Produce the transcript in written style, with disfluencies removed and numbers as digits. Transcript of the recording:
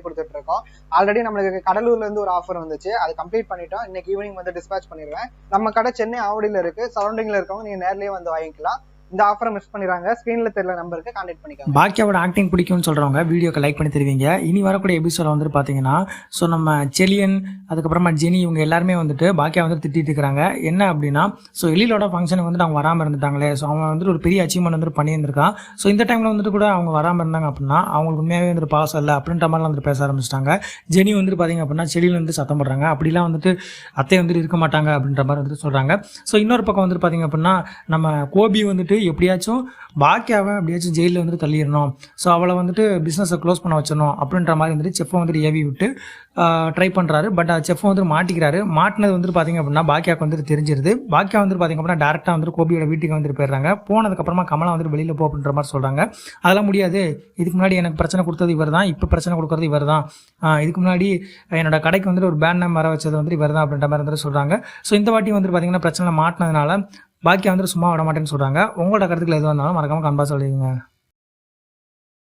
கொடுத்துட்டு இருக்கோம். ஆல்ரெடி நம்மளுக்கு கடலூர்ல இருந்து ஒரு ஆஃபர் வந்துச்சு, அது கம்ப்ளீட் பண்ணிட்டோம். இன்னைக்கு ஈவினிங் வந்து டிஸ்பேச் பண்ணிடுவேன். நம்ம கடை சென்னை ஆவடியில இருக்கு. சரௌண்டிங்ல இருக்கவங்க நீங்க நேர்லயே வந்து வாங்கிக்கலாம். இந்த ஆஃபரை மிஸ் பண்ணிடுறாங்க. ஸ்கிரீன்ல தெரியல நம்பருக்கு கான்டாக்ட் பண்ணிக்கலாம். பாக்கியாவோட ஆக்டிங் பிடிக்கும்னு சொல்றவங்க வீடியோக்கு லைக் பண்ணி தருவீங்க. இனி வரக்கூடிய எபிசோட வந்து பாத்தீங்கன்னா ஸோ நம்ம செலியன் அதுக்கப்புறமா ஜெனி இவங்க எல்லாருமே வந்துட்டு பாக்கியா வந்து திட்டிட்டு இருக்காங்க. என்ன அப்படின்னா ஸோ எழிலோட ஃபங்க்ஷனுக்கு வந்துட்டு அவங்க வராமல் இருந்துட்டாங்களே, ஸோ அவங்க வந்துட்டு ஒரு பெரிய அச்சீவ்மெண்ட் வந்துட்டு பண்ணியிருந்திருக்கான். ஸோ இந்த டைம்ல வந்துட்டு கூட அவங்க வராமல் இருந்தாங்க அப்படின்னா அவங்களுக்கு உண்மையாகவே வந்துட்டு பாசம் இல்லை அப்படின்ற மாதிரிலாம் வந்துட்டு பேச ஆரம்பிச்சிட்டாங்க. ஜெனி வந்துட்டு பார்த்தீங்க அப்படின்னா செலியன் வந்து சத்தம் போடுறாங்க. அப்படிலாம் வந்துட்டு அத்தை வந்துட்டு இருக்க மாட்டாங்க அப்படின்ற மாதிரி வந்துட்டு சொல்றாங்க. ஸோ இன்னொரு பக்கம் வந்துட்டு பார்த்தீங்க அப்படின்னா நம்ம கோபி வந்துட்டு எப்படியாச்சும் பாக்கியாவை அப்படியாச்சும் ஜெயிலில் வந்துட்டு தள்ளிடணும், ஸோ அவளை வந்துட்டு பிஸ்னஸை க்ளோஸ் பண்ண வச்சிடணும் அப்படின்ற மாதிரி வந்துட்டு செஃப்பை வந்துட்டு ஏவி விட்டு ட்ரை பண்ணுறாரு. பட் செஃப்பை வந்துட்டு மாட்டிக்கிறாரு. மாட்டினது வந்துட்டு பார்த்தீங்க அப்படின்னா பாக்கியாவுக்கு வந்துட்டு தெரிஞ்சிருது. பாக்கியா வந்துட்டு பார்த்தீங்க அப்படின்னா டேரெக்டாக வந்துட்டு கோபியோட வீட்டுக்கு வந்துட்டு போயிடுறாங்க. போனதுக்கப்புறமா கமலா வந்துட்டு வெளியில் போ அப்படின்ற மாதிரி சொல்கிறாங்க. அதெல்லாம் முடியாது, இதுக்கு முன்னாடி எனக்கு பிரச்சனை கொடுத்தது இவர் தான், இப்போ பிரச்சனை கொடுக்குறது இவர் தான், இதுக்கு முன்னாடி என்னோட கடைக்கு வந்துட்டு ஒரு பேண்ட் நேம் வர வச்சது வந்துட்டு இவர் தான் அப்படின்ற மாதிரி வந்துட்டு சொல்கிறாங்க. ஸோ இந்த வாட்டி வந்துட்டு பார்த்தீங்கன்னா பிரச்சனை மாட்டினதுனால பாக்கியா வந்துட்டு சும்மா விட மாட்டேன்னு சொல்கிறாங்க. உங்களோட கருத்துக்கள் எதுவாக இருந்தாலும் மறக்காமல் கன்பாக சொல்லுவீங்க.